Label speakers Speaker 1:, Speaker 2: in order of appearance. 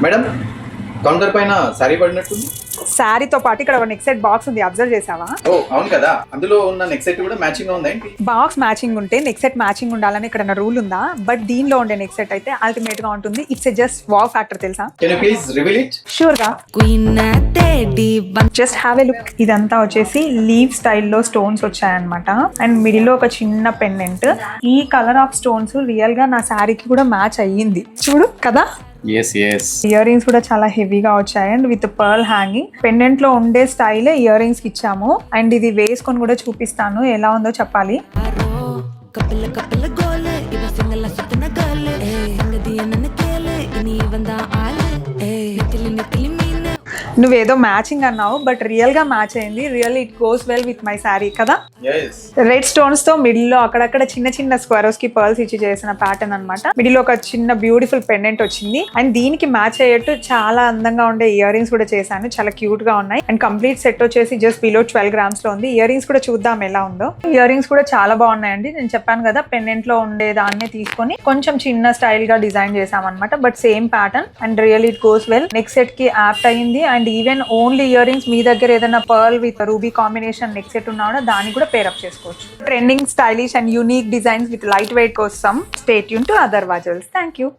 Speaker 1: Madam counter పైన sorry పడినట్టుంది.
Speaker 2: శారీతో పాటు ఇక్కడ ఒక నెక్ సెట్ బాక్స్ ఉంది, అబ్జర్వ్ చేసావా?
Speaker 1: ఓ అవును కదా, అందులో ఉన్న నెక్ సెట్ కూడా మ్యాచింగ్ ఉందా ఏంటి?
Speaker 2: బాక్స్ మ్యాచింగ్ ఉంటే నెక్ సెట్ మ్యాచింగ్ ఉండాలని ఇక్కడ రూల్ ఉందా? బట్ దీనిలో ఉండే నెక్ సెట్ అయితే అల్టిమేట్ గా ఉంటుంది. ఇట్స్ జస్ట్ వావ్ ఫ్యాక్టర్, తెలుసా?
Speaker 1: Can you please reveal it?
Speaker 2: Sure గా. Just have a look. ఇదంతా వచ్చేసి లీవ్ స్టైల్లో స్టోన్స్ వచ్చాయన్నమాట. అండ్ మిడిల్ లో ఒక చిన్న పెండెంట్. ఈ కలర్ ఆఫ్ స్టోన్స్ రియల్ గా నా శారీకి కూడా మ్యాచ్ అయ్యింది, చూడు కదా.
Speaker 1: yes
Speaker 2: ఇయర్ రింగ్స్ కూడా చాలా హెవీగా వచ్చాయి and with pearl hanging. Pendant లో ఉండే స్టైలే ఇయర్ రింగ్స్ కి ఇచ్చాము. అండ్ ఇది వేసుకొని కూడా చూపిస్తాను ఎలా ఉందో చెప్పాలి. నువ్వేదో మ్యాచింగ్ అన్నావు, బట్ రియల్ గా మ్యాచ్ అయింది. Really it goes well with my sari కదా. రెడ్ స్టోన్స్ తో మిడిల్ లో అక్కడక్కడ చిన్న చిన్న స్క్వేరోస్ కి పర్ల్స్ ఇచ్చి చేసిన ప్యాటర్న్ అన్నమాట. మిడిల్ లో ఒక చిన్న బ్యూటిఫుల్ పెండెంట్ వచ్చింది. అండ్ దీనికి మ్యాచ్ అయ్యేట్టు చాలా అందంగా ఉండే ఇయర్ రింగ్స్ కూడా చేశాను, చాలా క్యూట్ గా ఉన్నాయి. అండ్ కంప్లీట్ సెట్ వచ్చేసి జస్ట్ బిలో 12 grams లో ఉంది. ఇయర్ రింగ్స్ కూడా చూద్దాం ఎలా ఉందో. ఇయర్ రింగ్స్ కూడా చాలా బాగున్నాయండి. నేను చెప్పాను కదా, పెండెంట్ లో ఉండే దాన్నే తీసుకొని కొంచెం చిన్న స్టైల్ గా డిజైన్ చేసామన్నమాట. But same pattern and really it goes well. Neck set కి యాప్ట్ అయ్యింది. And even only earrings మీ దగ్గర ఏదైనా pearl with ruby combination neck set ఉన్నా కూడా దాన్ని కూడా పేరప్ చేసుకోవచ్చు. Trending, stylish and unique designs with light weight కోసం స్టే ట్యూన్ టు అదర్ వాజల్స్. Thank you.